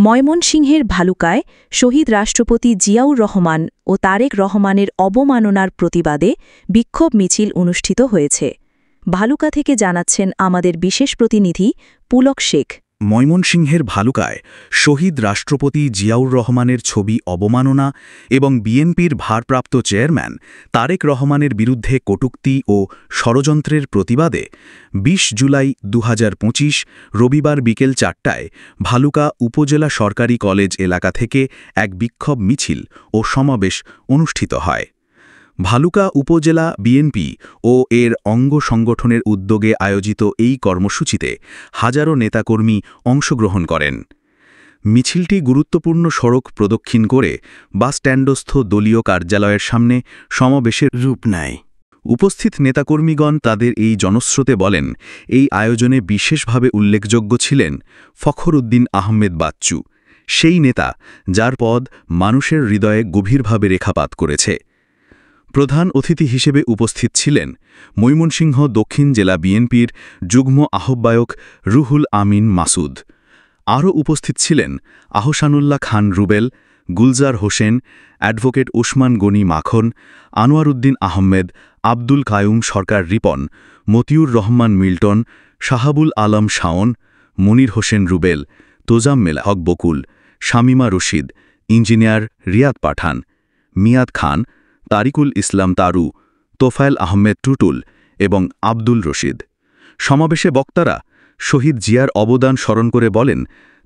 ময়মনসিংহের ভালুকায় শহীদ রাষ্ট্রপতি জিয়াউর রহমান ও তারেক রহমানের অবমাননার প্রতিবাদে বিক্ষোভ মিছিল অনুষ্ঠিত হয়েছে। ভালুকা থেকে জানাচ্ছেন আমাদের বিশেষ প্রতিনিধি পুলক শেখ। ময়মনসিংহের ভালুকায় শহীদ রাষ্ট্রপতি জিয়াউর রহমানের ছবি অবমাননা এবং বিএনপির ভারপ্রাপ্ত চেয়ারম্যান তারেক রহমানের বিরুদ্ধে কটূক্তি ও ষড়যন্ত্রের প্রতিবাদে ২০ জুলাই ২০২৫ রবিবার বিকেল ৪টায় ভালুকা উপজেলা সরকারি কলেজ এলাকা থেকে এক বিক্ষোভ মিছিল ও সমাবেশ অনুষ্ঠিত হয়। ভালুকা উপজেলা বিএনপি ও এর অঙ্গ সংগঠনের উদ্যোগে আয়োজিত এই কর্মসূচিতে হাজারো নেতাকর্মী অংশগ্রহণ করেন। মিছিলটি গুরুত্বপূর্ণ সড়ক প্রদক্ষিণ করে বাসস্ট্যান্ডস্থ দলীয় কার্যালয়ের সামনে সমাবেশের রূপ নেয়। উপস্থিত নেতাকর্মীগণ তাদের এই জনস্রোতে বলেন, এই আয়োজনে বিশেষভাবে উল্লেখযোগ্য ছিলেন ফখর উদ্দিন আহমেদ বাচ্চু, সেই নেতা যার পদ মানুষের হৃদয়ে গভীরভাবে রেখাপাত করেছে। প্রধান অতিথি হিসেবে উপস্থিত ছিলেন ময়মনসিংহ দক্ষিণ জেলা বিএনপির যুগ্ম আহ্বায়ক রুহুল আমিন মাসুদ। আরও উপস্থিত ছিলেন আহসানুল্লাহ খান রুবেল, গুলজার হোসেন, অ্যাডভোকেট ওসমান গনি মাখন, আনোয়ার উদ্দিন আহমেদ, আব্দুল কায়ুম সরকার রিপন, মতিউর রহমান মিল্টন, শাহাবুল আলম শাওন, মনির হোসেন রুবেল, তোজাম্মেল হক বকুল, শামিমা রশিদ, ইঞ্জিনিয়ার রিয়াদ পাঠান, মিয়াদ খান, তারিকুল ইসলাম তারু, তোফায়েল আহমেদ টুটুল এবং আব্দুল রশিদ। সমাবেশে বক্তারা শহীদ জিয়ার অবদান স্মরণ করে বলেন,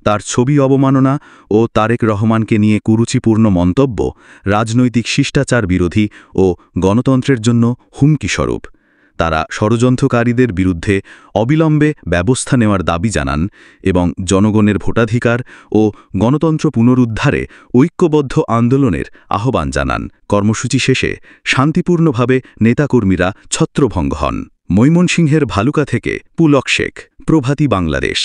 তার ছবি অবমাননা ও তারেক রহমানকে নিয়ে কুরুচিপূর্ণ মন্তব্য রাজনৈতিক শিষ্টাচার বিরোধী ও গণতন্ত্রের জন্য হুমকিস্বরূপ। তারা ষড়যন্ত্রকারীদের বিরুদ্ধে অবিলম্বে ব্যবস্থা নেওয়ার দাবি জানান এবং জনগণের ভোটাধিকার ও গণতন্ত্র পুনরুদ্ধারে ঐক্যবদ্ধ আন্দোলনের আহ্বান জানান। কর্মসূচি শেষে শান্তিপূর্ণভাবে নেতাকর্মীরা ছত্রভঙ্গ হন। ময়মনসিংহের ভালুকা থেকে পুলক শেখ, প্রভাতী বাংলাদেশ।